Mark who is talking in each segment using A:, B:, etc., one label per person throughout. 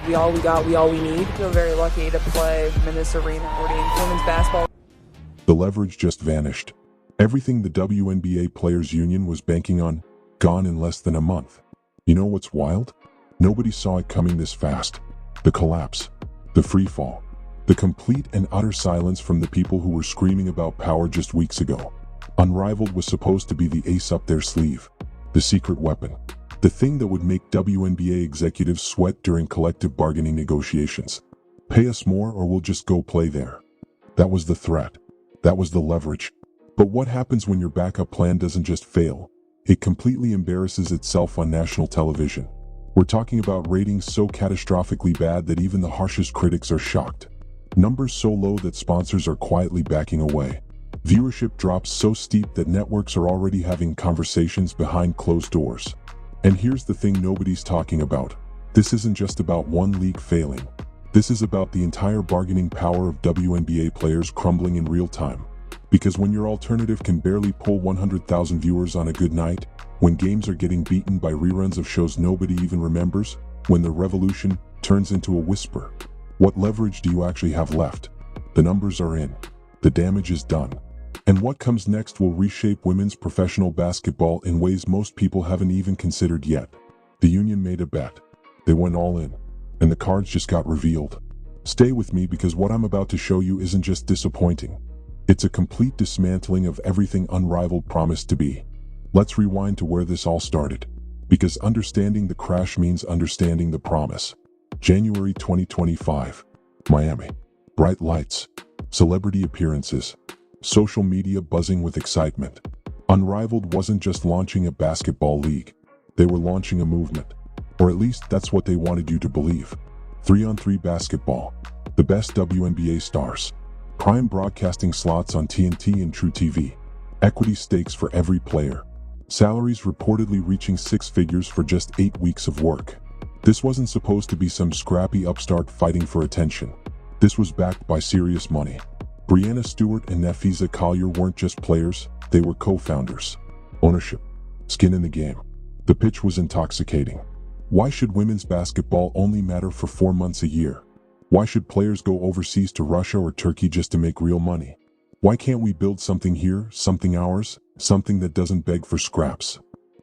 A: we all we got, we all we need. I feel very lucky to play in this arena. Women's basketball.
B: The leverage just vanished. Everything the WNBA Players Union was banking on, gone in less than a month. You know what's wild? Nobody saw it coming this fast. The collapse, the free fall, the complete and utter silence from the people who were screaming about power just weeks ago. Unrivaled was supposed to be the ace up their sleeve, the secret weapon, the thing that would make WNBA executives sweat during collective bargaining negotiations. Pay us more or we'll just go play there. That was the threat. That was the leverage. But what happens when your backup plan doesn't just fail? It completely embarrasses itself on national television. We're talking about ratings so catastrophically bad that even the harshest critics are shocked. Numbers so low that sponsors are quietly backing away. Viewership drops so steep that networks are already having conversations behind closed doors. And here's the thing nobody's talking about. This isn't just about one league failing. This is about the entire bargaining power of WNBA players crumbling in real time. Because when your alternative can barely pull 100,000 viewers on a good night, when games are getting beaten by reruns of shows nobody even remembers, when the revolution turns into a whisper, what leverage do you actually have left? The numbers are in. The damage is done. And what comes next will reshape women's professional basketball in ways most people haven't even considered yet. The union made a bet. They went all in. And the cards just got revealed. Stay with me because what I'm about to show you isn't just disappointing. It's a complete dismantling of everything Unrivaled promised to be. Let's rewind to where this all started. Because understanding the crash means understanding the promise. January 2025. Miami. Bright lights. Celebrity appearances. Social media buzzing with excitement. Unrivaled wasn't just launching a basketball league. They were launching a movement. Or at least that's what they wanted you to believe. 3-on-3 basketball. The best WNBA stars. Prime broadcasting slots on TNT and True TV. Equity stakes for every player. Salaries reportedly reaching 6 figures for just 8 weeks of work. This wasn't supposed to be some scrappy upstart fighting for attention. This was backed by serious money. Breanna Stewart and Napheesa Collier weren't just players, they were co-founders. Ownership. Skin in the game. The pitch was intoxicating. Why should women's basketball only matter for 4 months a year? Why should players go overseas to Russia or Turkey just to make real money? Why can't we build something here, something ours, something that doesn't beg for scraps?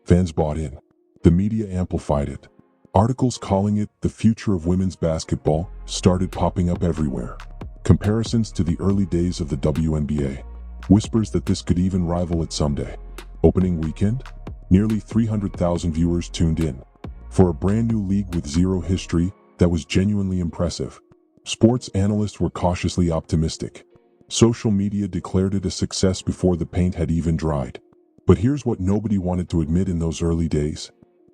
B: Fans bought in. The media amplified it. Articles calling it the future of women's basketball started popping up everywhere. Comparisons to the early days of the WNBA. Whispers that this could even rival it someday. Opening weekend? Nearly 300,000 viewers tuned in. For a brand new league with zero history, that was genuinely impressive. Sports analysts were cautiously optimistic. Social media declared it a success before the paint had even dried. But here's what nobody wanted to admit in those early days.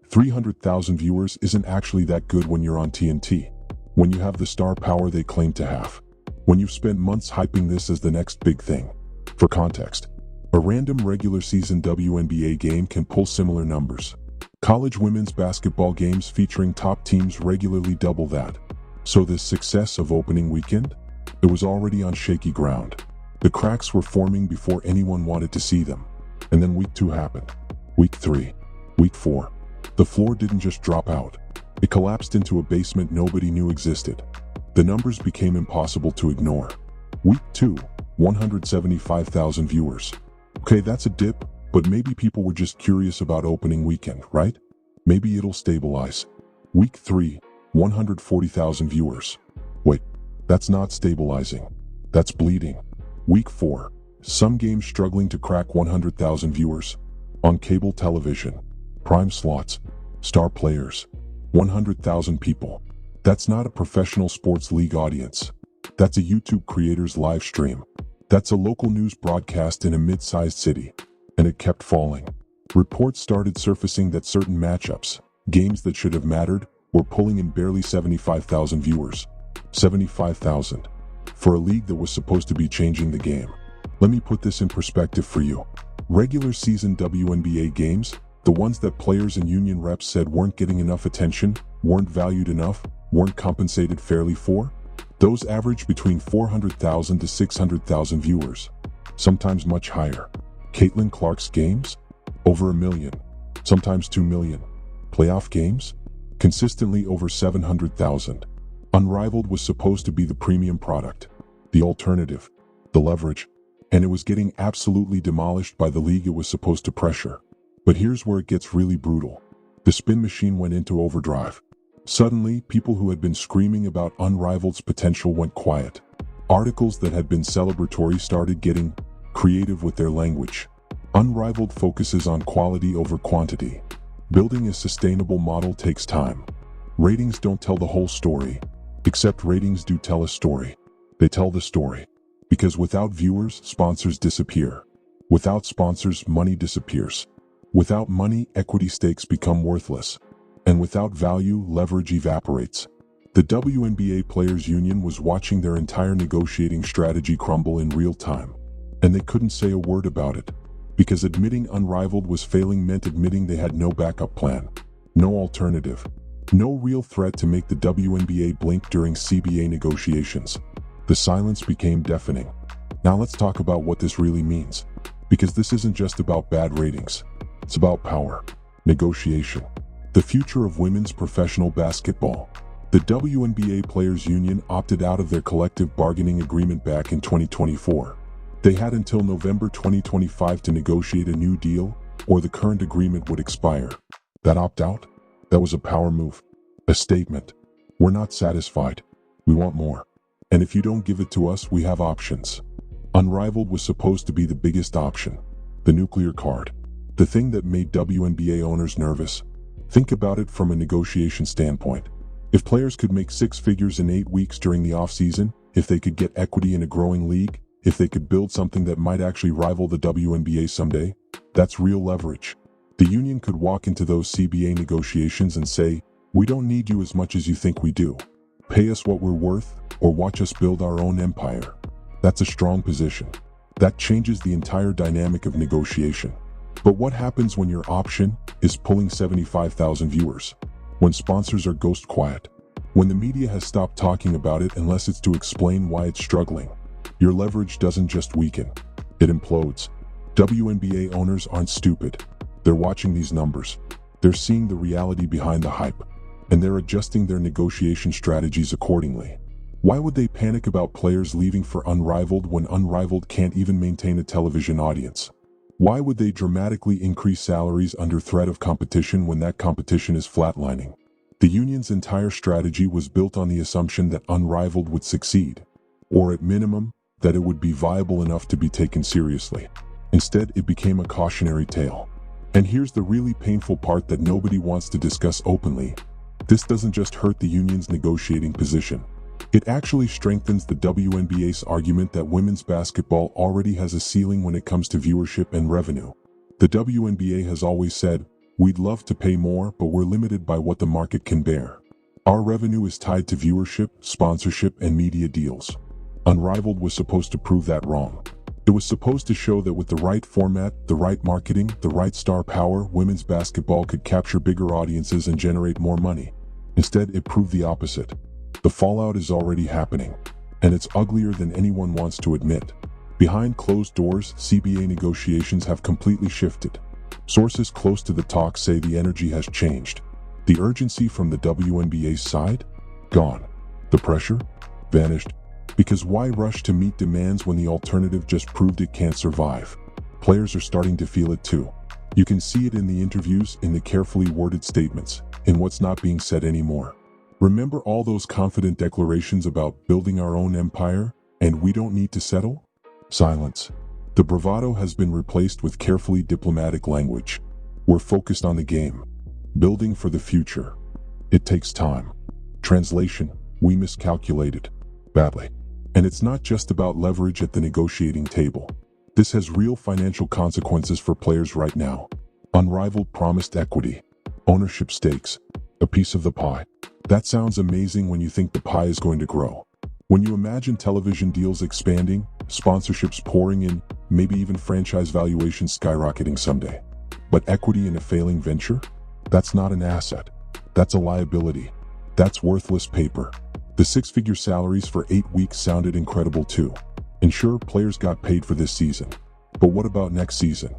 B: 300,000 viewers isn't actually that good when you're on TNT. When you have the star power they claim to have. When you've spent months hyping this as the next big thing. For context, a random regular season WNBA game can pull similar numbers. College women's basketball games featuring top teams regularly double that. So this success of opening weekend? It was already on shaky ground. The cracks were forming before anyone wanted to see them. And then week 2 happened. Week 3. Week 4. The floor didn't just drop out. It collapsed into a basement nobody knew existed. The numbers became impossible to ignore. Week 2. 175,000 viewers. Okay, that's a dip, but maybe people were just curious about opening weekend, right? Maybe it'll stabilize. Week 3. 140,000 viewers. Wait, that's not stabilizing. That's bleeding. Week 4. Some games struggling to crack 100,000 viewers. On cable television. Prime slots. Star players. 100,000 people. That's not a professional sports league audience. That's a YouTube creator's live stream. That's a local news broadcast in a mid-sized city. And it kept falling. Reports started surfacing that certain matchups, games that should have mattered, were pulling in barely 75,000 viewers. 75,000. For a league that was supposed to be changing the game. Let me put this in perspective for you. Regular season WNBA games, the ones that players and union reps said weren't getting enough attention, weren't valued enough, weren't compensated fairly for, those average between 400,000 to 600,000 viewers. Sometimes much higher. Caitlin Clark's games? Over 1 million. Sometimes 2 million. Playoff games? Consistently over 700,000. Unrivaled was supposed to be the premium product, the alternative, the leverage, and it was getting absolutely demolished by the league it was supposed to pressure. But here's where it gets really brutal. The spin machine went into overdrive. Suddenly, people who had been screaming about Unrivaled's potential went quiet. Articles that had been celebratory started getting creative with their language. Unrivaled focuses on quality over quantity. Building a sustainable model takes time. Ratings don't tell the whole story, except ratings do tell a story. They tell the story. Because without viewers, sponsors disappear. Without sponsors, money disappears. Without money, equity stakes become worthless. And without value, leverage evaporates. The WNBA Players Union was watching their entire negotiating strategy crumble in real time. And they couldn't say a word about it. Because admitting Unrivaled was failing meant admitting they had no backup plan. No alternative. No real threat to make the WNBA blink during CBA negotiations. The silence became deafening. Now let's talk about what this really means. Because this isn't just about bad ratings. It's about power, negotiation, the future of women's professional basketball. The WNBA Players Union opted out of their collective bargaining agreement back in 2024. They had until November 2025 to negotiate a new deal, or the current agreement would expire. That opt-out? That was a power move. A statement. We're not satisfied. We want more. And if you don't give it to us, we have options. Unrivaled was supposed to be the biggest option. The nuclear card. The thing that made WNBA owners nervous. Think about it from a negotiation standpoint. If players could make six figures in 8 weeks during the offseason, if they could get equity in a growing league, if they could build something that might actually rival the WNBA someday, that's real leverage. The union could walk into those CBA negotiations and say, we don't need you as much as you think we do. Pay us what we're worth, or watch us build our own empire. That's a strong position. That changes the entire dynamic of negotiation. But what happens when your option is pulling 75,000 viewers? When sponsors are ghost quiet? When the media has stopped talking about it unless it's to explain why it's struggling? Your leverage doesn't just weaken, it implodes. WNBA owners aren't stupid. They're watching these numbers. They're seeing the reality behind the hype, and they're adjusting their negotiation strategies accordingly. Why would they panic about players leaving for Unrivaled when Unrivaled can't even maintain a television audience? Why would they dramatically increase salaries under threat of competition when that competition is flatlining? The union's entire strategy was built on the assumption that Unrivaled would succeed, or at minimum, that it would be viable enough to be taken seriously. Instead, it became a cautionary tale. And here's the really painful part that nobody wants to discuss openly. This doesn't just hurt the union's negotiating position. It actually strengthens the WNBA's argument that women's basketball already has a ceiling when it comes to viewership and revenue. The WNBA has always said, we'd love to pay more, but we're limited by what the market can bear. Our revenue is tied to viewership, sponsorship, and media deals. Unrivaled was supposed to prove that wrong. It was supposed to show that with the right format, the right marketing, the right star power, women's basketball could capture bigger audiences and generate more money. Instead, it proved the opposite. The fallout is already happening, and it's uglier than anyone wants to admit. Behind closed doors, CBA negotiations have completely shifted. Sources close to the talk say the energy has changed. The urgency from the WNBA's side? Gone. The pressure? Vanished. Because why rush to meet demands when the alternative just proved it can't survive? Players are starting to feel it too. You can see it in the interviews, in the carefully worded statements, in what's not being said anymore. Remember all those confident declarations about building our own empire, and we don't need to settle? Silence. The bravado has been replaced with carefully diplomatic language. We're focused on the game. Building for the future. It takes time. Translation, we miscalculated. Badly. And it's not just about leverage at the negotiating table. This has real financial consequences for players right now. Unrivaled promised equity, ownership stakes, a piece of the pie. That sounds amazing when you think the pie is going to grow. When you imagine television deals expanding, sponsorships pouring in, maybe even franchise valuations skyrocketing someday. But equity in a failing venture? That's not an asset. That's a liability. That's worthless paper. The six-figure salaries for 8 weeks sounded incredible too. And sure, players got paid for this season. But what about next season?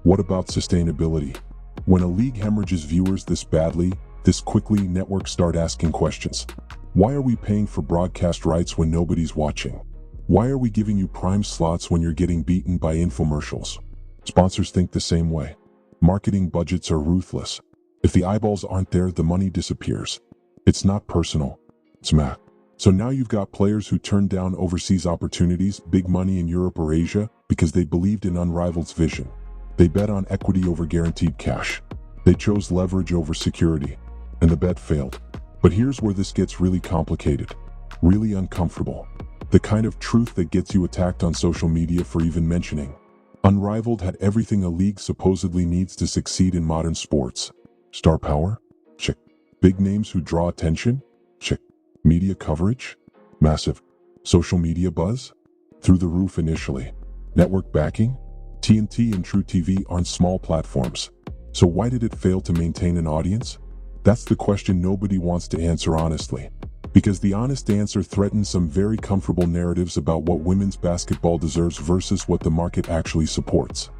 B: What about sustainability? When a league hemorrhages viewers this badly, This quickly, networks start asking questions. Why are we paying for broadcast rights when nobody's watching? Why are we giving you prime slots when you're getting beaten by infomercials? Sponsors think the same way. Marketing budgets are ruthless. If the eyeballs aren't there, the money disappears. It's not personal, it's math. So now you've got players who turned down overseas opportunities, big money in Europe or Asia, because they believed in Unrivaled's vision. They bet on equity over guaranteed cash. They chose leverage over security, and the bet failed. But here's where this gets really complicated, really uncomfortable. The kind of truth that gets you attacked on social media for even mentioning. Unrivaled had everything a league supposedly needs to succeed in modern sports. Star power? Check. Big names who draw attention? Check. Media coverage? Massive. Social media buzz? Through the roof initially. Network backing? TNT and True TV aren't small platforms. So why did it fail to maintain an audience? That's the question nobody wants to answer honestly. Because the honest answer threatens some very comfortable narratives about what women's basketball deserves versus what the market actually supports.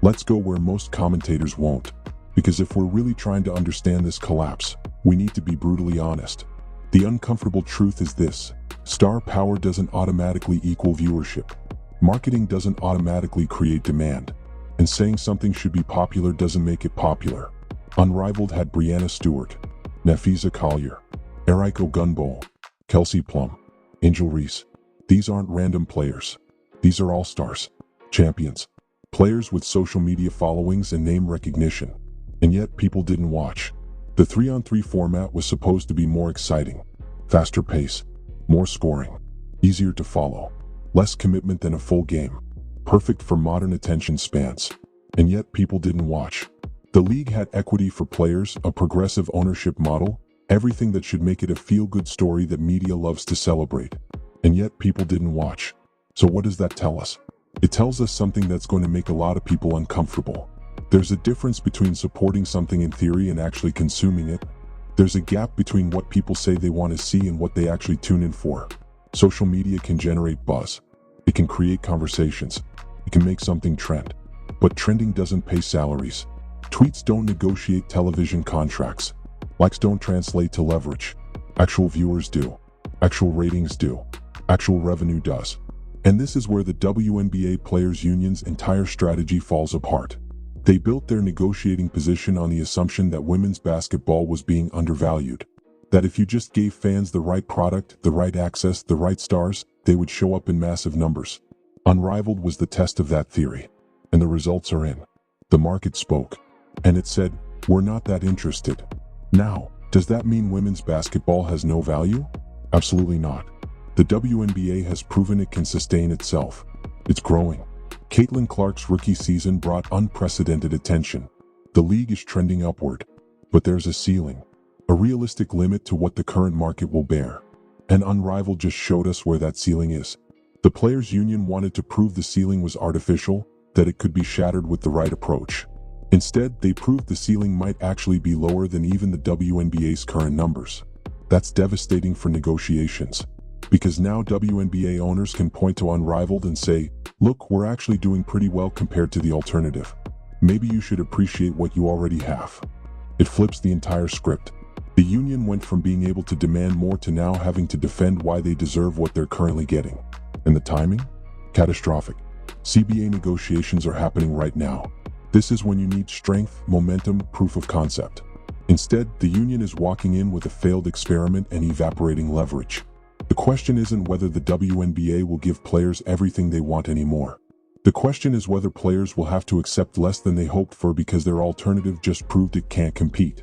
B: Let's go where most commentators won't. Because if we're really trying to understand this collapse, we need to be brutally honest. The uncomfortable truth is this: star power doesn't automatically equal viewership. Marketing doesn't automatically create demand. And saying something should be popular doesn't make it popular. Unrivaled had Breanna Stewart, Napheesa Collier, Eriko Gunbowl, Kelsey Plum, Angel Reese. These aren't random players. These are all-stars, champions, players with social media followings and name recognition. And yet people didn't watch. The 3-on-3 format was supposed to be more exciting, faster pace, more scoring, easier to follow, less commitment than a full game, perfect for modern attention spans. And yet people didn't watch. The league had equity for players, a progressive ownership model, everything that should make it a feel-good story that media loves to celebrate. And yet people didn't watch. So what does that tell us? It tells us something that's going to make a lot of people uncomfortable. There's a difference between supporting something in theory and actually consuming it. There's a gap between what people say they want to see and what they actually tune in for. Social media can generate buzz. It can create conversations. It can make something trend. But trending doesn't pay salaries. Tweets don't negotiate television contracts. Likes don't translate to leverage. Actual viewers do. Actual ratings do. Actual revenue does. And this is where the WNBA Players Union's entire strategy falls apart. They built their negotiating position on the assumption that women's basketball was being undervalued. That if you just gave fans the right product, the right access, the right stars, they would show up in massive numbers. Unrivaled was the test of that theory. And the results are in. The market spoke. And it said, we're not that interested. Now, does that mean women's basketball has no value? Absolutely not. The WNBA has proven it can sustain itself. It's growing. Caitlin Clark's rookie season brought unprecedented attention. The league is trending upward. But there's a ceiling. A realistic limit to what the current market will bear. And Unrivaled just showed us where that ceiling is. The Players Union wanted to prove the ceiling was artificial, that it could be shattered with the right approach. Instead, they proved the ceiling might actually be lower than even the WNBA's current numbers. That's devastating for negotiations. Because now WNBA owners can point to Unrivaled and say, look, we're actually doing pretty well compared to the alternative. Maybe you should appreciate what you already have. It flips the entire script. The union went from being able to demand more to now having to defend why they deserve what they're currently getting. And the timing? Catastrophic. CBA negotiations are happening right now. This is when you need strength, momentum, proof of concept. Instead, the union is walking in with a failed experiment and evaporating leverage. The question isn't whether the WNBA will give players everything they want anymore. The question is whether players will have to accept less than they hoped for because their alternative just proved it can't compete.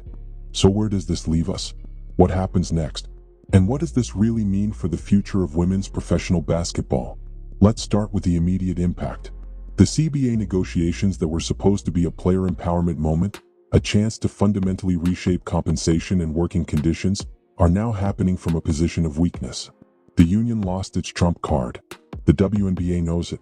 B: So where does this leave us? What happens next? And what does this really mean for the future of women's professional basketball? Let's start with the immediate impact. The CBA negotiations that were supposed to be a player empowerment moment, a chance to fundamentally reshape compensation and working conditions, are now happening from a position of weakness. The union lost its trump card. The WNBA knows it.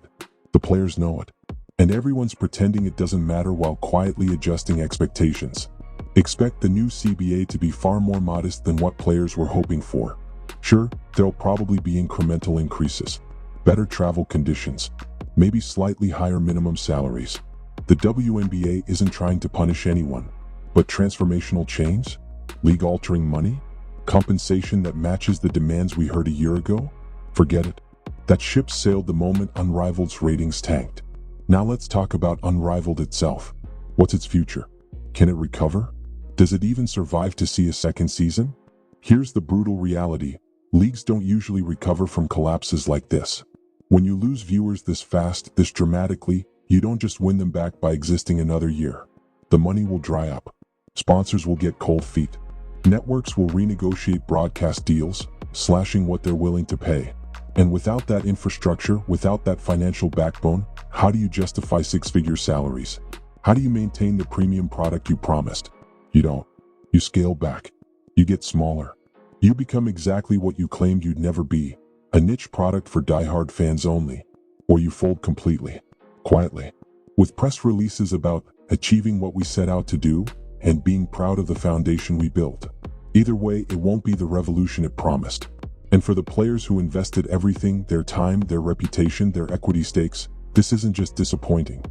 B: The players know it. And everyone's pretending it doesn't matter while quietly adjusting expectations. Expect the new CBA to be far more modest than what players were hoping for. Sure, there'll probably be incremental increases, better travel conditions, maybe slightly higher minimum salaries. The WNBA isn't trying to punish anyone, but transformational change? League-altering money? Compensation that matches the demands we heard a year ago? Forget it. That ship sailed the moment Unrivaled's ratings tanked. Now let's talk about Unrivaled itself. What's its future? Can it recover? Does it even survive to see a second season? Here's the brutal reality. Leagues don't usually recover from collapses like this. When you lose viewers this fast, this dramatically, you don't just win them back by existing another year. The money will dry up. Sponsors will get cold feet. Networks will renegotiate broadcast deals, slashing what they're willing to pay. And without that infrastructure, without that financial backbone, how do you justify six-figure salaries? How do you maintain the premium product you promised? You don't. You scale back. You get smaller. You become exactly what you claimed you'd never be, a niche product for diehard fans only. Or you fold completely, quietly, with press releases about achieving what we set out to do and being proud of the foundation we built. Either way, it won't be the revolution it promised. And for the players who invested everything, their time, their reputation, their equity stakes, this isn't just disappointing.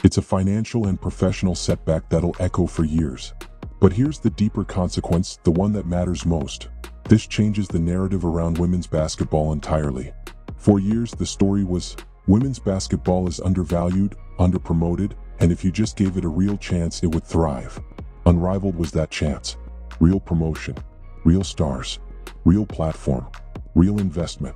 B: It's a financial and professional setback that'll echo for years. But here's the deeper consequence, the one that matters most. This changes the narrative around women's basketball entirely. For years, the story was, women's basketball is undervalued, underpromoted, and if you just gave it a real chance, it would thrive. Unrivaled was that chance. Real promotion, real stars, real platform, real investment.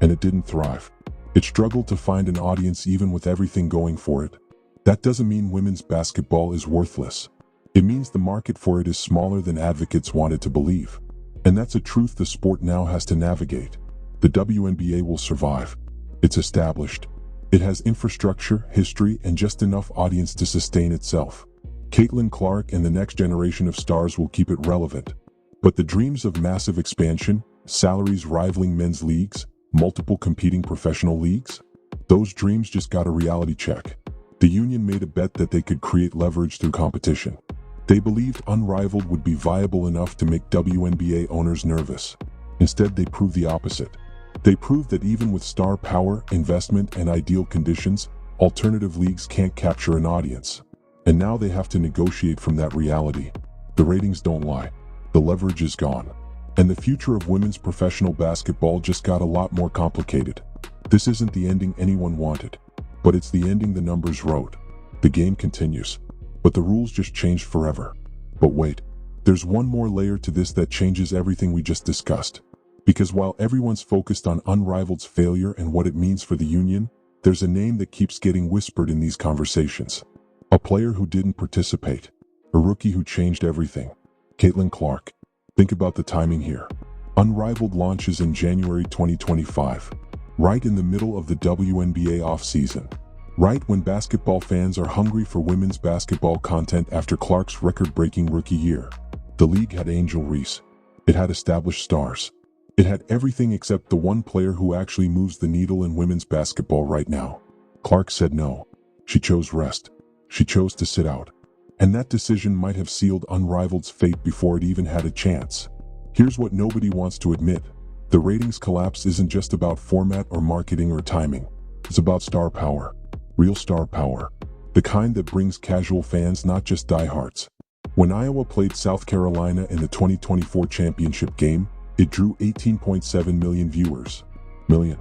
B: And it didn't thrive. It struggled to find an audience even with everything going for it. That doesn't mean women's basketball is worthless. It means the market for it is smaller than advocates wanted to believe. And that's a truth the sport now has to navigate. The WNBA will survive. It's established. It has infrastructure, history, and just enough audience to sustain itself. Caitlin Clark and the next generation of stars will keep it relevant. But the dreams of massive expansion, salaries rivaling men's leagues, multiple competing professional leagues, those dreams just got a reality check. The union made a bet that they could create leverage through competition. They believed Unrivaled would be viable enough to make WNBA owners nervous. Instead, they proved the opposite. They proved that even with star power, investment, and ideal conditions, alternative leagues can't capture an audience. And now they have to negotiate from that reality. The ratings don't lie. The leverage is gone. And the future of women's professional basketball just got a lot more complicated. This isn't the ending anyone wanted, but it's the ending the numbers wrote. The game continues, but the rules just changed forever. But wait, there's one more layer to this that changes everything we just discussed. Because while everyone's focused on Unrivaled's failure and what it means for the union, there's a name that keeps getting whispered in these conversations. A player who didn't participate. A rookie who changed everything. Caitlin Clark. Think about the timing here. Unrivaled launches in January 2025. Right in the middle of the WNBA offseason. Right when basketball fans are hungry for women's basketball content after Clark's record-breaking rookie year. The league had Angel Reese. It had established stars. It had everything except the one player who actually moves the needle in women's basketball right now. Clark said no. She chose rest. She chose to sit out. And that decision might have sealed Unrivaled's fate before it even had a chance. Here's what nobody wants to admit. The ratings collapse isn't just about format or marketing or timing. It's about star power. Real star power. The kind that brings casual fans, not just diehards. When Iowa played South Carolina in the 2024 championship game, it drew 18.7 million viewers. The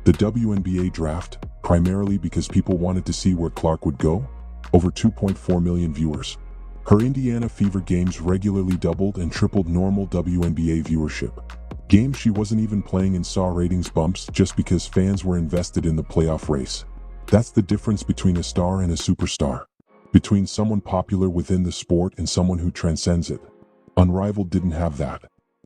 B: WNBA draft, primarily because people wanted to see where Clark would go, over 2.4 million viewers. Her Indiana Fever games regularly doubled and tripled normal WNBA viewership. Games she wasn't even playing in saw ratings bumps just because fans were invested in the playoff race. That's the difference between a star and a superstar. Between someone popular within the sport and someone who transcends it. Unrivaled didn't have that.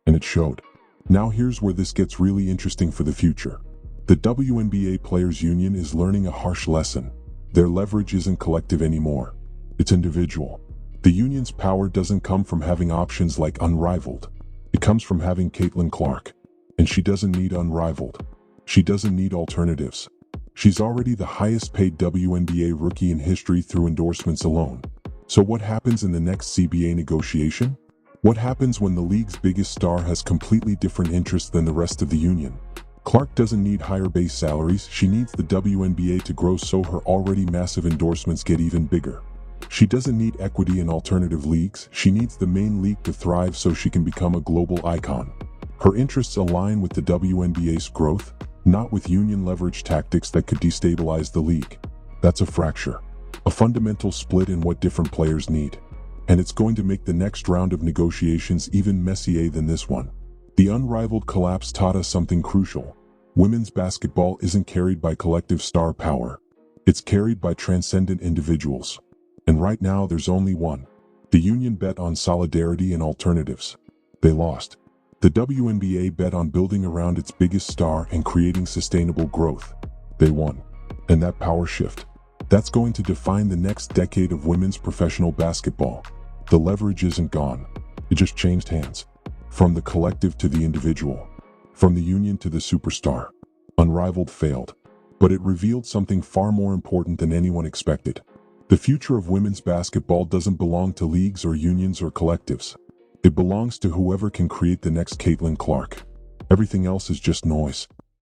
B: And it showed. Now here's where this gets really interesting for the future. The WNBA Players Union is learning a harsh lesson. Their leverage isn't collective anymore. It's individual. The union's power doesn't come from having options like Unrivaled. It comes from having Caitlin Clark. And she doesn't need Unrivaled. She doesn't need alternatives. She's already the highest paid WNBA rookie in history through endorsements alone. So what happens in the next CBA negotiation? What happens when the league's biggest star has completely different interests than the rest of the union? Clark doesn't need higher base salaries, she needs the WNBA to grow so her already massive endorsements get even bigger. She doesn't need equity in alternative leagues, she needs the main league to thrive so she can become a global icon. Her interests align with the WNBA's growth, not with union leverage tactics that could destabilize the league. That's a fracture. A fundamental split in what different players need. And it's going to make the next round of negotiations even messier than this one. The Unrivaled collapse taught us something crucial. Women's basketball isn't carried by collective star power. It's carried by transcendent individuals. And right now there's only one. The union bet on solidarity and alternatives. They lost. The WNBA bet on building around its biggest star and creating sustainable growth. They won. And that power shift, that's going to define the next decade of women's professional basketball. The leverage isn't gone. It just changed hands. From the collective to the individual. From the union to the superstar. Unrivaled failed. But it revealed something far more important than anyone expected. The future of women's basketball doesn't belong to leagues or unions or collectives. It belongs to whoever can create the next Caitlin Clark. Everything else is just noise.